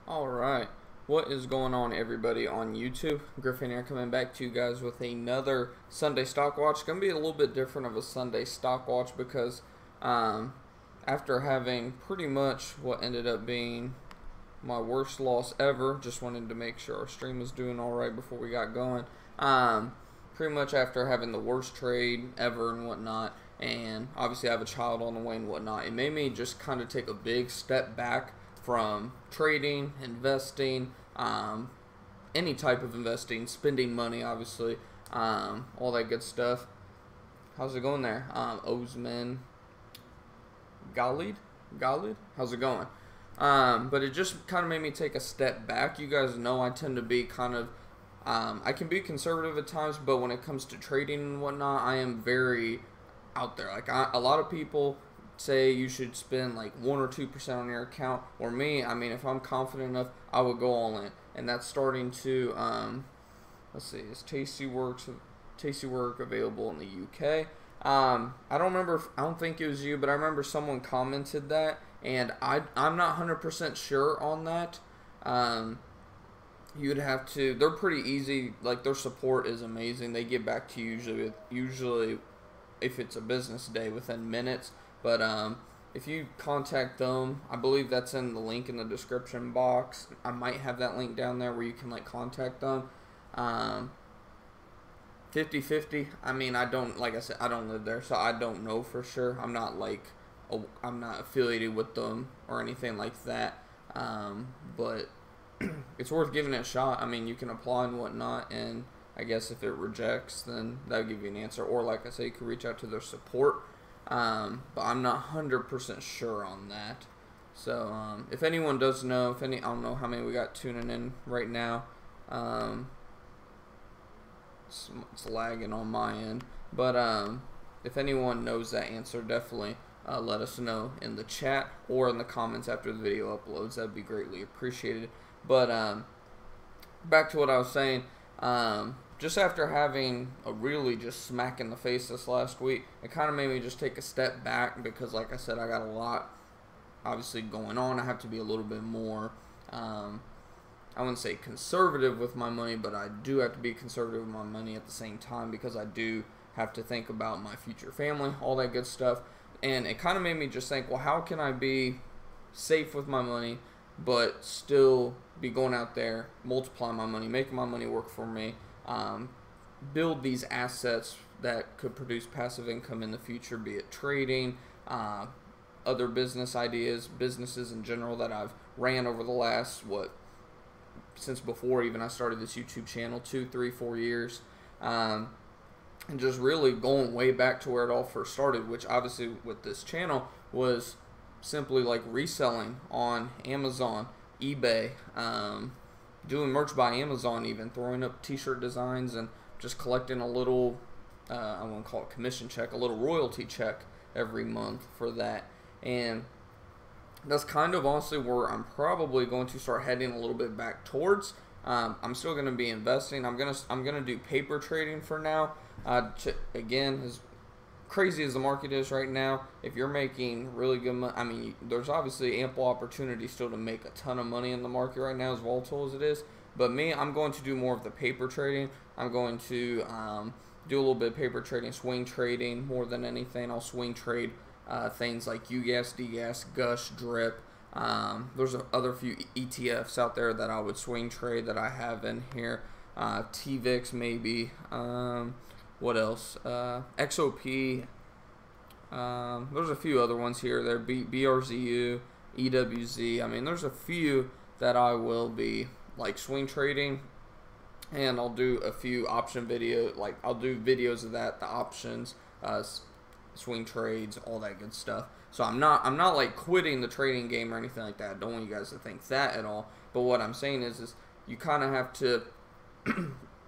Alright, what is going on, everybody on YouTube? Griffin here, coming back to you guys with another Sunday stock watch. It's going to be a little bit different of a Sunday stock watch because after having pretty much what ended up being my worst loss ever, just wanted to make sure our stream was doing alright before we got going. Pretty much after having the worst trade ever and whatnot, and obviously I have a child on the way and whatnot, it made me just kind of take a big step back from trading, investing, any type of investing, spending money, obviously, all that good stuff. How's it going there? Osman Galid? How's it going? But it just kind of made me take a step back. You guys know I tend to be kind of, I can be conservative at times, but when it comes to trading and whatnot, I am very out there. Like, a lot of people say you should spend like 1 or 2% on your account, or me, I mean, if I'm confident enough, I would go all in. And that's starting to let's see, is Tasty Work available in the UK? I don't think it was you, but I remember someone commented that, and I'm not 100% sure on that. You'd have to, they're pretty easy, like their support is amazing. They get back to you usually if it's a business day, within minutes. But if you contact them, I believe that's in the link in the description box. I might have that link down there where you can like contact them. 50/50. I mean, like I said, I don't live there, so I don't know for sure. I'm not like, I'm not affiliated with them or anything like that. But it's worth giving it a shot. I mean, you can apply and whatnot, and I guess if it rejects, then that'll give you an answer. Or like I say, you can reach out to their support. But I'm not 100% sure on that. So, if anyone does know, I don't know how many we got tuning in right now. It's lagging on my end. But, if anyone knows that answer, definitely let us know in the chat or in the comments after the video uploads. That'd be greatly appreciated. But, back to what I was saying. Just after having a really just smack in the face this last week, it kind of made me just take a step back because, like I said, I got a lot obviously going on. I have to be a little bit more, I wouldn't say conservative with my money, but I do have to be conservative with my money at the same time because I do have to think about my future family, all that good stuff. And it kind of made me just think, well, how can I be safe with my money but still be going out there, multiplying my money, making my money work for me, build these assets that could produce passive income in the future, be it trading, other business ideas, businesses in general that I've ran over the last, since before even I started this YouTube channel, 2, 3, 4 years, and just really going way back to where it all first started, which obviously with this channel was simply like reselling on Amazon, eBay, doing merch by Amazon, even throwing up t-shirt designs and just collecting a little, I won't call it commission check, a little royalty check every month for that. And that's kind of honestly where I'm probably going to start heading a little bit back towards. I'm still going to be investing. I'm gonna do paper trading for now. Again, as crazy as the market is right now, if you're making really good money, I mean, there's obviously ample opportunity still to make a ton of money in the market right now, as volatile as it is. But me, I'm going to do more of the paper trading. I'm going to do a little bit of paper trading, swing trading more than anything. I'll swing trade things like UGAS, DGAS, Gush, Drip. There's other few ETFs out there that I would swing trade that I have in here. TVIX maybe. What else? XOP. There's a few other ones here. There, BRZU, EWZ. I mean, there's a few that I will be like swing trading, and I'll do a few option videos. Like I'll do videos of that, the options, swing trades, all that good stuff. So I'm not like quitting the trading game or anything like that. I don't want you guys to think that at all. But what I'm saying is you kind of have to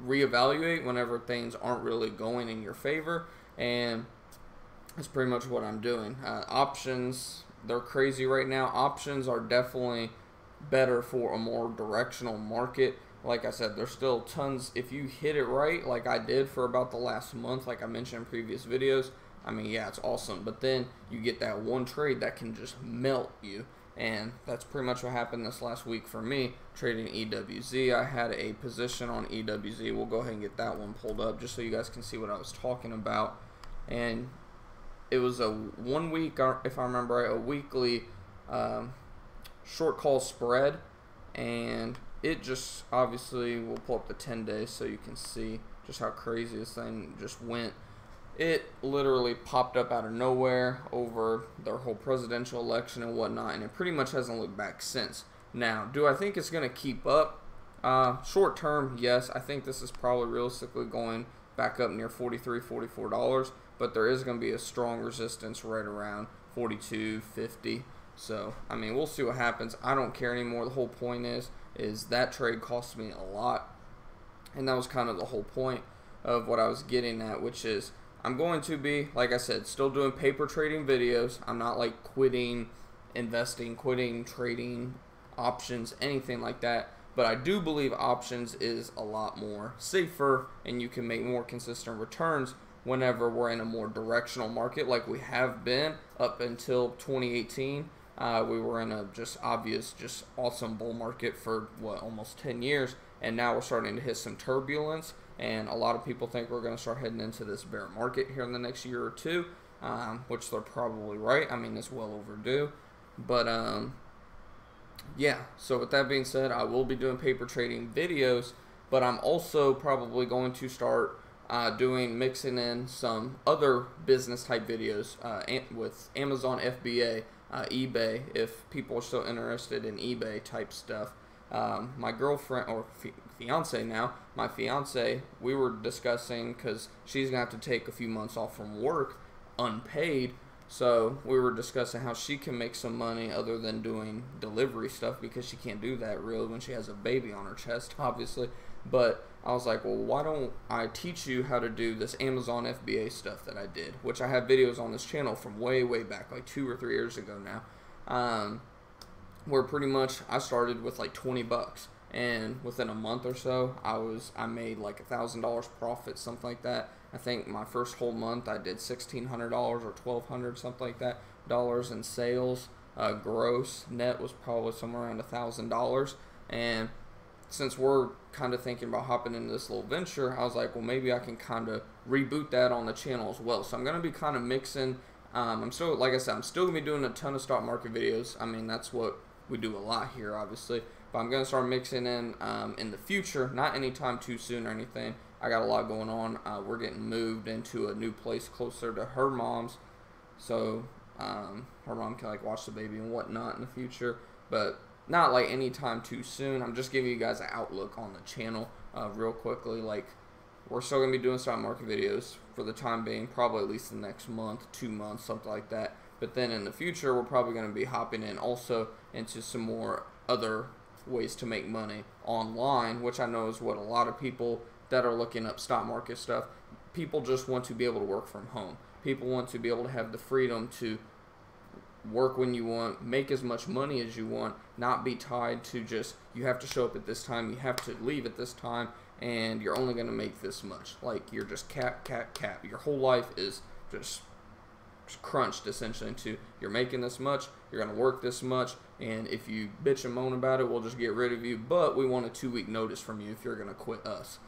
reevaluate whenever things aren't really going in your favor, and that's pretty much what I'm doing. Options, they're crazy right now. Options are definitely better for a more directional market. Like I said, there's still tons, if you hit it right like I did for about the last month, like I mentioned in previous videos, I mean, yeah, it's awesome. But then you get that one trade that can just melt you. And that's pretty much what happened this last week for me, trading EWZ. I had a position on EWZ. We'll go ahead and get that one pulled up just so you guys can see what I was talking about. And it was a 1 week, if I remember right, a weekly short call spread. And it just, obviously, we'll pull up the 10 days so you can see just how crazy this thing just went. It literally popped up out of nowhere over their whole presidential election and whatnot, and it pretty much hasn't looked back since. Now, do I think it's going to keep up? Short term, yes. I think this is probably realistically going back up near $43, $44, but there is going to be a strong resistance right around $42, $50. So, I mean, we'll see what happens. I don't care anymore. The whole point is that trade cost me a lot, and that was kind of the whole point of what I was getting at, which is I'm going to be, like I said, still doing paper trading videos. I'm not like quitting investing, quitting trading options, anything like that. But I do believe options is a lot more safer and you can make more consistent returns whenever we're in a more directional market like we have been up until 2018. We were in a just awesome bull market for what, almost 10 years. And now we're starting to hit some turbulence. And a lot of people think we're going to start heading into this bear market here in the next year or two, which they're probably right. I mean, it's well overdue. But, yeah. So with that being said, I will be doing paper trading videos, but I'm also probably going to start mixing in some other business type videos with Amazon FBA, eBay, if people are still interested in eBay type stuff. My girlfriend, or fiance now, my fiance, we were discussing, because she's going to have to take a few months off from work unpaid, so we were discussing how she can make some money other than doing delivery stuff, because she can't do that really when she has a baby on her chest, obviously. But I was like, well, why don't I teach you how to do this Amazon FBA stuff that I did, which I have videos on this channel from way back, like 2 or 3 years ago now, where pretty much I started with like 20 bucks, and within a month or so I made like $1,000 profit, something like that. I think my first whole month I did $1,600 or $1,200, something like that, dollars in sales. Gross net was probably somewhere around $1,000. And since we're kind of thinking about hopping into this little venture, I was like, well, maybe I can kind of reboot that on the channel as well. So I'm going to be kind of mixing. I'm still, like I said, I'm still going to be doing a ton of stock market videos. I mean, that's what we do a lot here, obviously. But I'm going to start mixing in the future, not anytime too soon or anything. I got a lot going on. We're getting moved into a new place closer to her mom's, so her mom can like watch the baby and whatnot in the future, but not like anytime too soon. I'm just giving you guys an outlook on the channel real quickly. Like, we're still going to be doing stock market videos for the time being, probably at least the next month, 2 months, something like that. But then in the future, we're probably going to be hopping in also into some more other ways to make money online, which I know is what a lot of people that are looking up stock market stuff, people just want to be able to work from home. People want to be able to have the freedom to work when you want, make as much money as you want, not be tied to just, you have to show up at this time, you have to leave at this time, and you're only going to make this much. Like, you're just cap. Your whole life is just crunched essentially into, you're making this much, you're going to work this much, and if you bitch and moan about it, we'll just get rid of you, but we want a 2-week notice from you if you're going to quit us.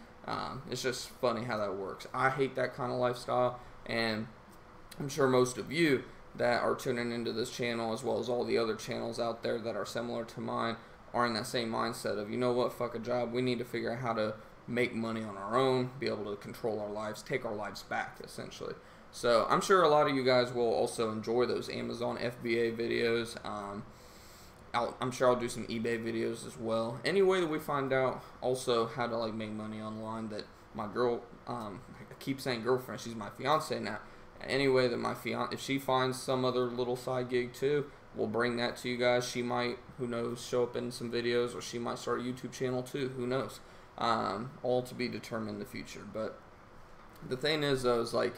It's just funny how that works. I hate that kind of lifestyle, and I'm sure most of you that are tuning into this channel, as well as all the other channels out there that are similar to mine, are in that same mindset of, you know what, fuck a job, we need to figure out how to make money on our own, be able to control our lives, take our lives back, essentially. So I'm sure a lot of you guys will also enjoy those Amazon FBA videos. I'm sure I'll do some eBay videos as well. Any way that we find out also how to like make money online, that my girl, I keep saying girlfriend, she's my fiance now. Any way that my fiance, if she finds some other little side gig too, we'll bring that to you guys. She might, who knows, show up in some videos, or she might start a YouTube channel too, who knows. All to be determined in the future. But the thing is though, is like,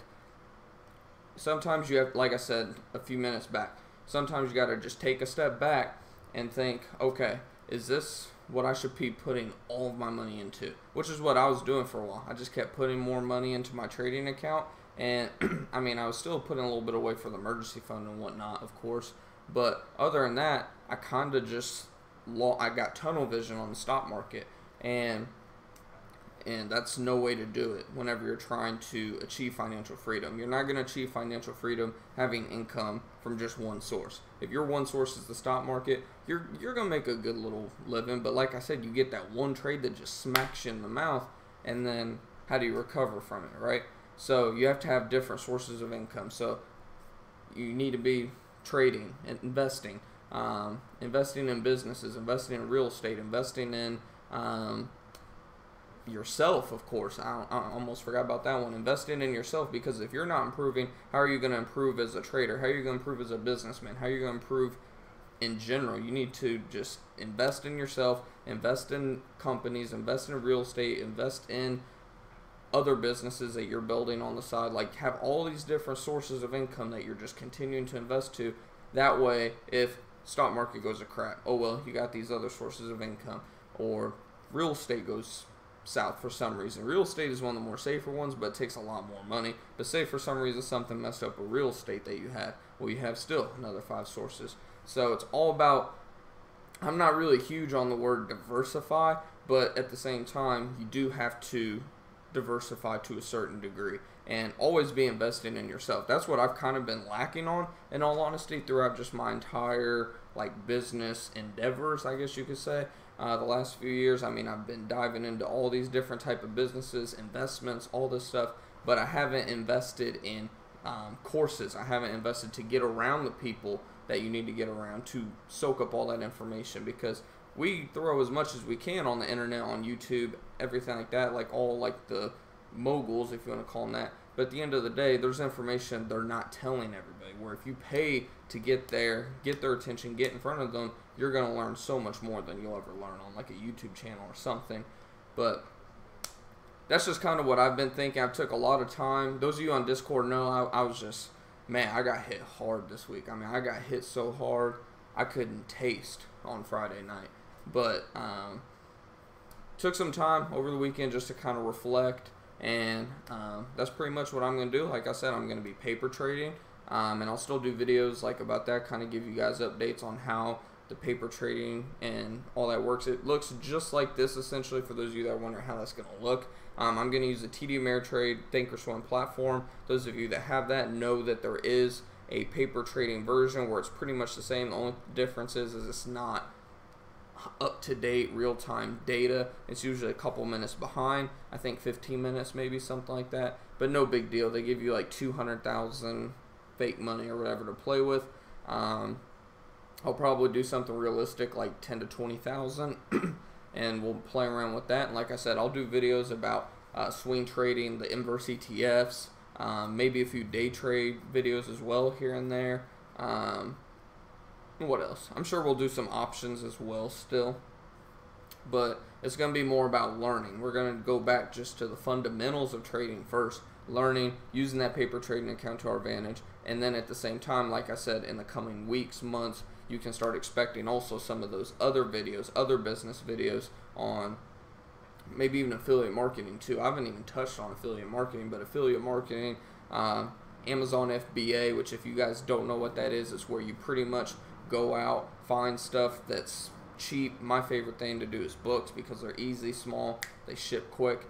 sometimes you have, like I said a few minutes back, sometimes you got to just take a step back and think, okay, is this what I should be putting all of my money into? Which is what I was doing for a while. I just kept putting more money into my trading account, and I mean, I was still putting a little bit away for the emergency fund and whatnot, of course, But other than that, I kind of just I got tunnel vision on the stock market, and that's no way to do it whenever you're trying to achieve financial freedom. You're not going to achieve financial freedom having income from just one source. If your one source is the stock market, you're going to make a good little living, but like I said, you get that one trade that just smacks you in the mouth, and then how do you recover from it, right? So you have to have different sources of income. So you need to be trading and investing, investing in businesses, investing in real estate, investing in yourself, of course. I almost forgot about that one. Investing in yourself, because if you're not improving, how are you going to improve as a trader? How are you going to improve as a businessman? How are you going to improve in general? You need to just invest in yourself, invest in companies, invest in real estate, invest in other businesses that you're building on the side. Like, have all these different sources of income that you're just continuing to invest to. That way, if stock market goes to crap, oh well, you got these other sources of income. Or real estate goes south for some reason. Real estate is one of the more safer ones, but it takes a lot more money. But say for some reason something messed up with real estate that you had, well, you have still another 5 sources. So it's all about, I'm not really huge on the word diversify, but at the same time, you do have to diversify to a certain degree and always be investing in yourself. That's what I've kind of been lacking on, in all honesty, throughout just my entire business endeavors, I guess you could say. The last few years, I mean, I've been diving into all these different type of businesses, investments, all this stuff, but I haven't invested in courses. I haven't invested to get around the people that you need to get around to soak up all that information, because we throw as much as we can on the internet, on YouTube, everything like that, all the moguls, if you want to call them that. But at the end of the day, there's information they're not telling everybody, where if you pay to get their attention, get in front of them, you're going to learn so much more than you'll ever learn on a YouTube channel or something. But that's just kind of what I've been thinking. I took a lot of time. Those of you on Discord know I was just, man, I got hit hard this week. I mean, I got hit so hard I couldn't taste on Friday night. But took some time over the weekend just to kind of reflect, and that's pretty much what I'm going to do. Like I said, I'm going to be paper trading, and I'll still do videos about that, kind of give you guys updates on how the paper trading and all that works. It looks just like this, essentially, for those of you that wonder how that's going to look. I'm going to use the TD Ameritrade Thinkorswim platform. Those of you that have that know that there is a paper trading version where it's pretty much the same. The only difference is it's not up-to-date real-time data. It's usually a couple minutes behind. I think 15 minutes, maybe, something like that. But no big deal. They give you 200,000 fake money or whatever to play with. I'll probably do something realistic, 10 to 20,000, and we'll play around with that. And like I said, I'll do videos about swing trading, the inverse ETFs, maybe a few day trade videos as well here and there. What else? I'm sure we'll do some options as well still, but it's going to be more about learning. We're going to go back just to the fundamentals of trading first, learning, using that paper trading account to our advantage, and then at the same time, like I said, in the coming weeks, months, you can start expecting also some of those other videos, other business videos on maybe even affiliate marketing too. I haven't even touched on affiliate marketing, but affiliate marketing, Amazon FBA, which if you guys don't know what that is, it's where you pretty much go out, find stuff that's cheap. My favorite thing to do is books, because they're easy, small, they ship quick.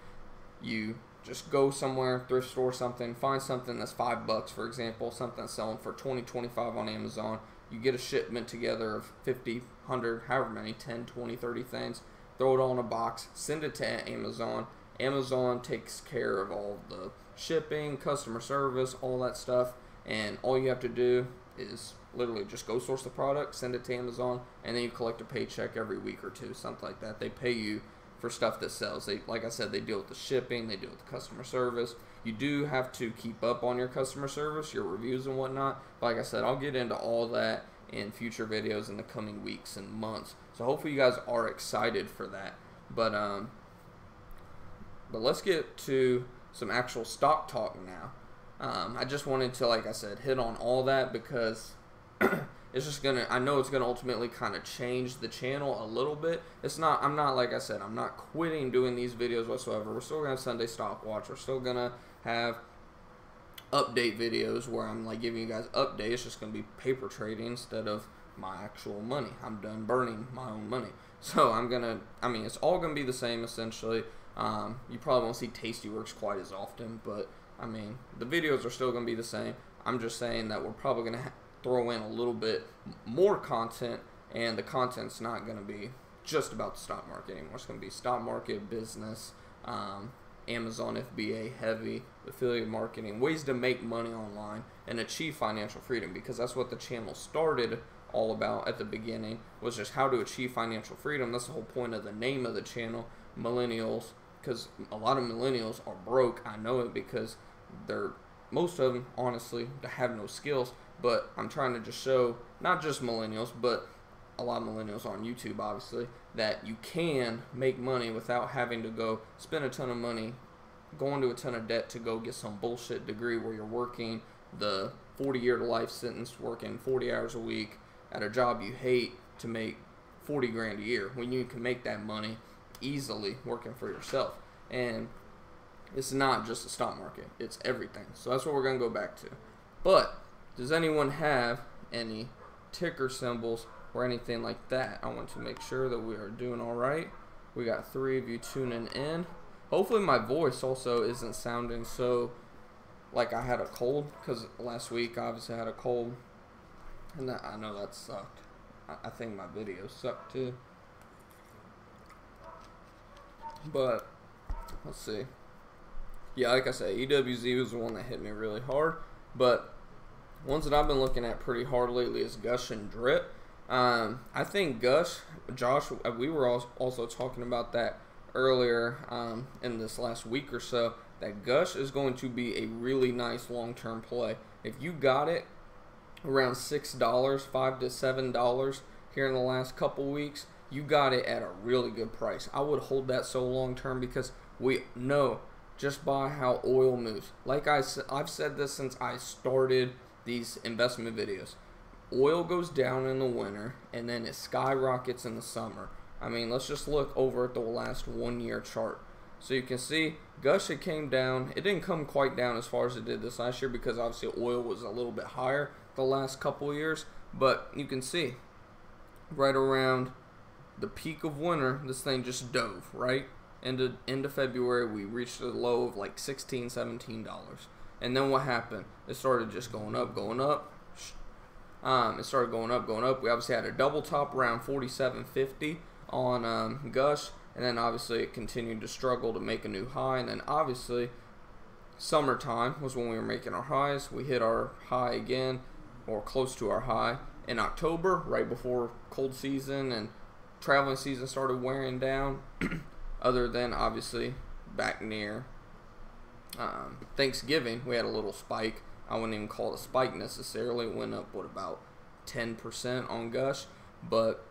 You just go somewhere, thrift store, something, find something that's $5, for example, something that's selling for $20, $25 on Amazon. You get a shipment together of 50, 100, however many, 10, 20, 30 things, throw it all in a box, send it to Amazon. Amazon takes care of all the shipping, customer service, all that stuff, and all you have to do is literally just go source the product, send it to Amazon, and then you collect a paycheck every week or two, something like that. They pay you for stuff that sells. They, like I said, they deal with the shipping, they deal with the customer service. You do have to keep up on your customer service, your reviews and whatnot. But like I said, I'll get into all that in future videos in the coming weeks and months. So hopefully you guys are excited for that. But let's get to some actual stock talk now. I just wanted to, like I said, hit on all that because it's just gonna, I know it's gonna ultimately kind of change the channel a little bit. I'm not, like I said, I'm not quitting doing these videos whatsoever. We're still gonna have Sunday Stock Watch. We're still gonna have update videos where I'm like giving you guys updates. It's just going to be paper trading instead of my actual money. I'm done burning my own money. So it's all going to be the same essentially. You probably won't see Tasty Works quite as often, but the videos are still going to be the same. I'm just saying that we're probably going to throw in a little bit more content, and the content's not going to be just about the stock market anymore. It's going to be stock market, business, Amazon FBA heavy, affiliate marketing, ways to make money online and achieve financial freedom, because that's what the channel started all about at the beginning, was just how to achieve financial freedom. That's the whole point of the name of the channel, millennials, because a lot of millennials are broke. I know it because most of them honestly have no skills, but I'm trying to just show not just millennials, but a lot of millennials on YouTube obviously, that you can make money without having to go spend a ton of money, go into a ton of debt to go get some bullshit degree where you're working the 40-year to life sentence, working 40 hours a week at a job you hate to make 40 grand a year, when you can make that money easily working for yourself. And it's not just the stock market, it's everything. So that's what we're going to go back to. But does anyone have any ticker symbols or anything like that? I want to make sure that we are doing all right. We got 3 of you tuning in. Hopefully my voice also isn't sounding so like I had a cold, because last week I obviously had a cold, and I know that sucked. I think my video sucked too. But let's see. Yeah, like I said, EWZ was the one that hit me really hard. But ones that I've been looking at pretty hard lately is Gush and Drip. I think Gush, Josh, we were also talking about that earlier in this last week or so, that Gush is going to be a really nice long-term play. If you got it around $6, $5 to $7 here in the last couple weeks, you got it at a really good price. I would hold that so long-term, because we know just by how oil moves. Like I've said this since I started these investment videos. Oil goes down in the winter, and then it skyrockets in the summer. Let's just look over at the last 1 year chart. So you can see Gush, it came down. It didn't come quite down as far as it did this last year, because obviously oil was a little bit higher the last couple years. But you can see right around the peak of winter, this thing just dove, right? Into February, we reached a low of like $16, $17. And then what happened? It started just going up, going up. It started going up, going up. We obviously had a double top around 47.50 on Gush, and then obviously it continued to struggle to make a new high. And then obviously summertime was when we were making our highs. We hit our high again, or close to our high, in October, right before cold season and traveling season started wearing down. Other than obviously back near Thanksgiving, we had a little spike. I wouldn't even call it a spike necessarily. It went up, about 10% on Gush. But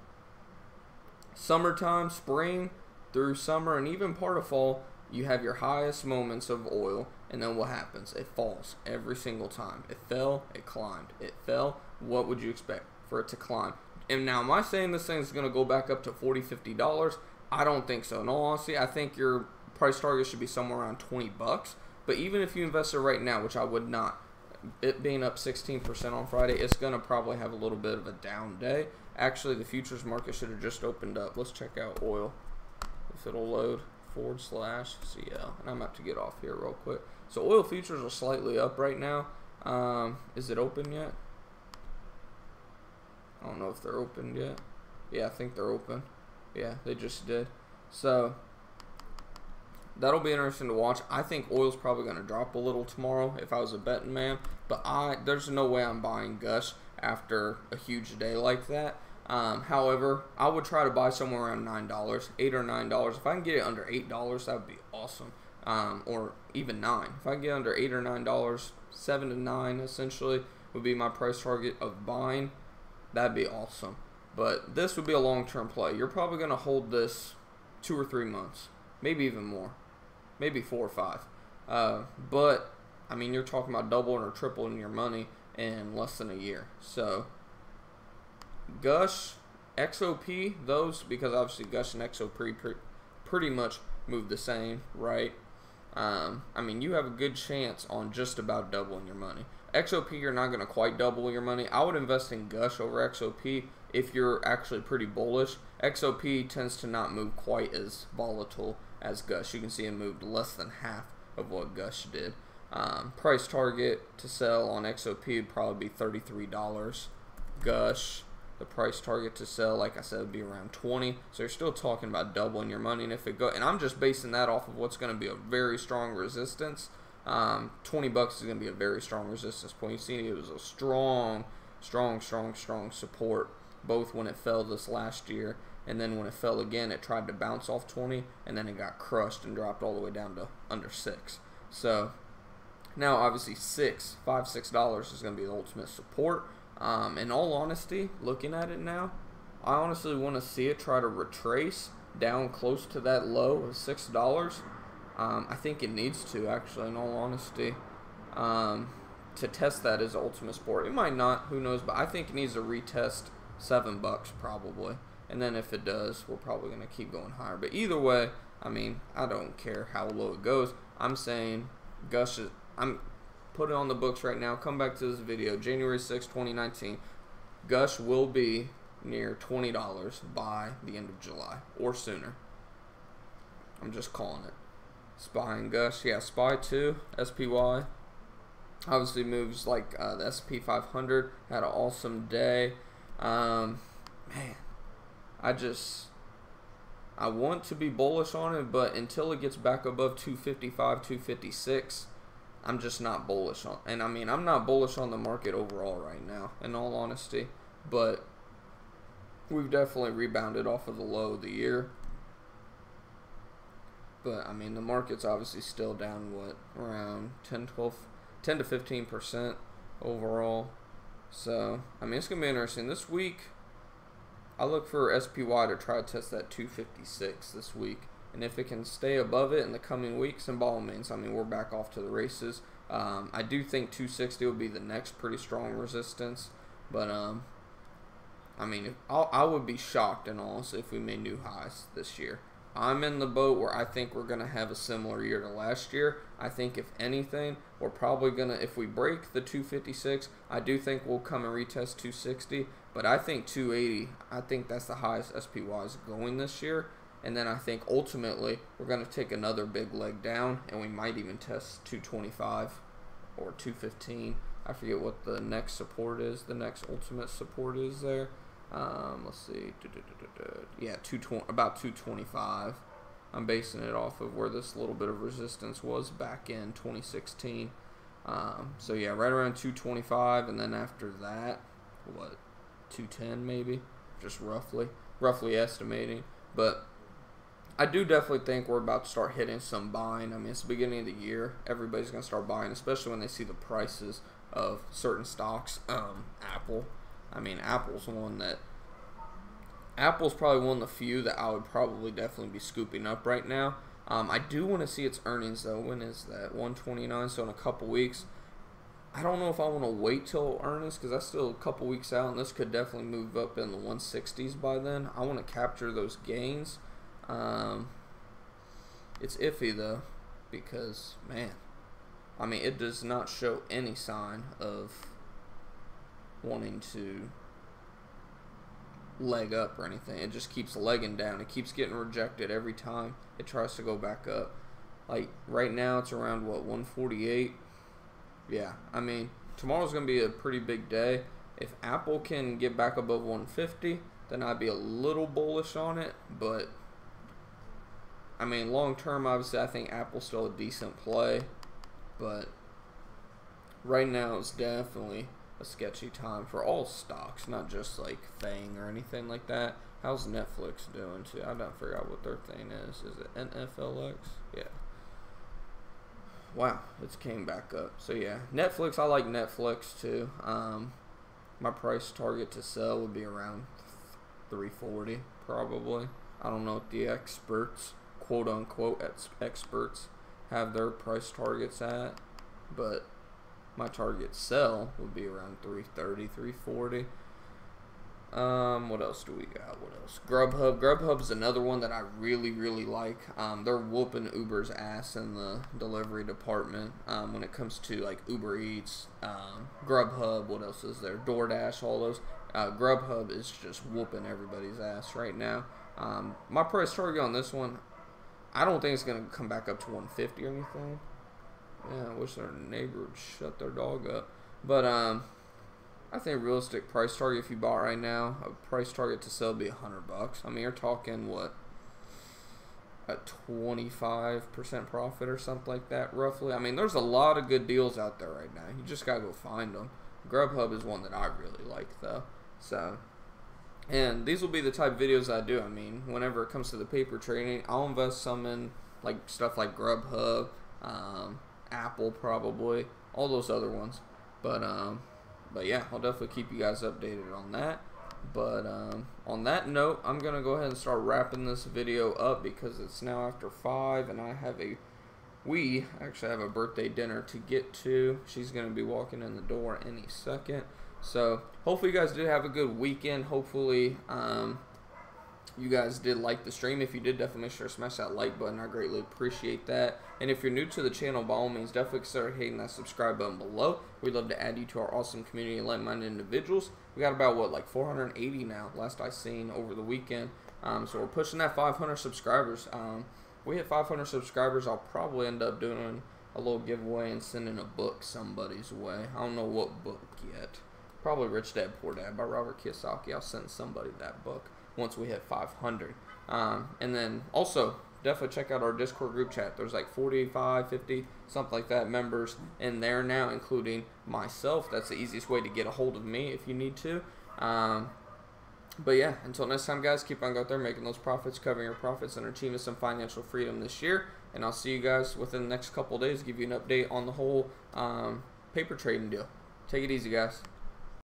summertime, spring through summer, and even part of fall, you have your highest moments of oil. And then what happens? It falls every single time. It fell, it climbed. It fell. What would you expect for it to climb? And now, am I saying this thing is going to go back up to $40, $50? I don't think so. In all honesty, I think your price target should be somewhere around 20 bucks. But even if you invested right now, which I would not, it being up 16% on Friday, it's going to probably have a little bit of a down day. Actually, the futures market should have just opened up. Let's check out oil, if it'll load, /CL. And I'm about to get off here real quick. So oil futures are slightly up right now. Is it open yet? I don't know if they're open yet. Yeah, I think they're open. Yeah, they just did. So that'll be interesting to watch. I think oil's probably going to drop a little tomorrow if I was a betting man. But there's no way I'm buying Gush after a huge day like that. However, I would try to buy somewhere around $9, $8 or $9. If I can get it under $8, that would be awesome. Or even $9. If I can get under $8 or $9, 7 to 9 essentially would be my price target of buying. That'd be awesome. But this would be a long-term play. You're probably going to hold this 2 or 3 months, maybe even more, maybe 4 or 5. But you're talking about doubling or tripling your money in less than a year. So Gush, XOP, those, because obviously Gush and XOP pretty much move the same, right? I mean, you have a good chance on just about doubling your money. XOP, you're not going to quite double your money. I would invest in Gush over XOP if you're actually pretty bullish. XOP tends to not move quite as volatile as Gush. You can see it moved less than half of what Gush did. Price target to sell on XOP would probably be $33. Gush, the price target to sell, like I said, would be around 20. So you're still talking about doubling your money. And if it go, and I'm just basing that off of what's going to be a very strong resistance. $20 is going to be a very strong resistance point. You see, it was a strong support, both when it fell this last year, and then when it fell again, it tried to bounce off 20, and then it got crushed and dropped all the way down to under 6. So now, obviously, $6 is going to be the ultimate support. In all honesty, looking at it now, I honestly want to see it try to retrace down close to that low of $6. I think it needs to, actually, in all honesty, to test that as ultimate support. It might not, who knows, but I think it needs to retest $7 probably. And then if it does, we're probably going to keep going higher. But either way, I mean, I don't care how low it goes. I'm saying Gush is, I'm put it on the books right now. Come back to this video, January 6, 2019. Gush will be near $20 by the end of July or sooner. I'm just calling it. SPY and Gush, yeah, SPY 2, SPY. Obviously moves like the S&P 500. Had an awesome day. Man, I want to be bullish on it, but until it gets back above 255, 256, I'm just not bullish on. And I mean, I'm not bullish on the market overall right now, in all honesty. But we've definitely rebounded off of the low of the year. But I mean, the market's obviously still down, what, around 10 to 15% overall. So I mean, it's gonna be interesting this week. I look for SPY to try to test that 256 this week, and if it can stay above it in the coming weeks, then by all means, I mean, we're back off to the races. I do think 260 will be the next pretty strong resistance, but I mean, I would be shocked in all honesty if we made new highs this year. I'm in the boat where I think we're going to have a similar year to last year. I think if anything, we're probably going to, if we break the 256, I do think we'll come and retest 260. But I think 280, I think that's the highest SPY is going this year. And then I think ultimately we're going to take another big leg down, and we might even test 225 or 215. I forget what the next support is. The next ultimate support is there. Let's see. Yeah, about 225. I'm basing it off of where this little bit of resistance was back in 2016. So yeah, right around 225, and then after that, what, 210 maybe? Just roughly estimating. But I do definitely think we're about to start hitting some buying. I mean, it's the beginning of the year. Everybody's going to start buying, especially when they see the prices of certain stocks. Apple. I mean, Apple's probably one of the few that I would probably definitely be scooping up right now. I do want to see its earnings, though. When is that? 129, so in a couple weeks. I don't know if I want to wait till earnings, because that's still a couple weeks out, and this could definitely move up in the 160s by then. I want to capture those gains. It's iffy, though, because, man, I mean, it does not show any sign of wanting to leg up or anything. It just keeps legging down. It keeps getting rejected every time it tries to go back up. Like right now it's around what, 148. Yeah, I mean, tomorrow's gonna be a pretty big day. If Apple can get back above 150, then I'd be a little bullish on it. But I mean, long term, obviously I think Apple's still a decent play, but right now it's definitely a sketchy time for all stocks, not just like FANG or anything like that. How's Netflix doing too? I don't forget what their thing is. Is it NFLX? Yeah. Wow, it's came back up. So yeah, Netflix, I like Netflix too. My price target to sell would be around 340 probably. I don't know what the experts, quote unquote experts, have their price targets at, but my target sell would be around 330, 340. What else do we got? What else? Grubhub. Grubhub's another one that I really, really like. They're whooping Uber's ass in the delivery department when it comes to like Uber Eats, Grubhub. What else is there? DoorDash, all those. Grubhub is just whooping everybody's ass right now. My price target on this one, I don't think it's going to come back up to 150 or anything. Yeah, I wish their neighbor would shut their dog up. But, I think realistic price target, if you bought right now, a price target to sell would be $100. I mean, you're talking, what, a 25% profit or something like that, roughly. I mean, there's a lot of good deals out there right now. You just got to go find them. Grubhub is one that I really like, though. So, and these will be the type of videos I do. I mean, whenever it comes to the paper trading, I'll invest some in like stuff like Grubhub, Apple probably, all those other ones. But yeah, I'll definitely keep you guys updated on that. But on that note, I'm gonna go ahead and start wrapping this video up because it's now after 5, and we actually have a birthday dinner to get to. She's gonna be walking in the door any second. So hopefully you guys did have a good weekend. Hopefully you guys did like the stream. If you did, definitely make sure to smash that like button. I greatly appreciate that. And if you're new to the channel, by all means, definitely consider hitting that subscribe button below. We'd love to add you to our awesome community of like-minded individuals. We got about, what, like 480 now, last I seen over the weekend. So we're pushing that 500 subscribers. We hit 500 subscribers, I'll probably end up doing a little giveaway and sending a book somebody's way. I don't know what book yet. Probably Rich Dad Poor Dad by Robert Kiyosaki. I'll send somebody that book once we hit 500. And then also, definitely check out our Discord group chat. There's like 45, 50, something like that members in there now, including myself. That's the easiest way to get a hold of me if you need to. But yeah, until next time, guys, keep on going out there making those profits, covering your profits, and achieving some financial freedom this year. And I'll see you guys within the next couple of days, give you an update on the whole paper trading deal. Take it easy, guys.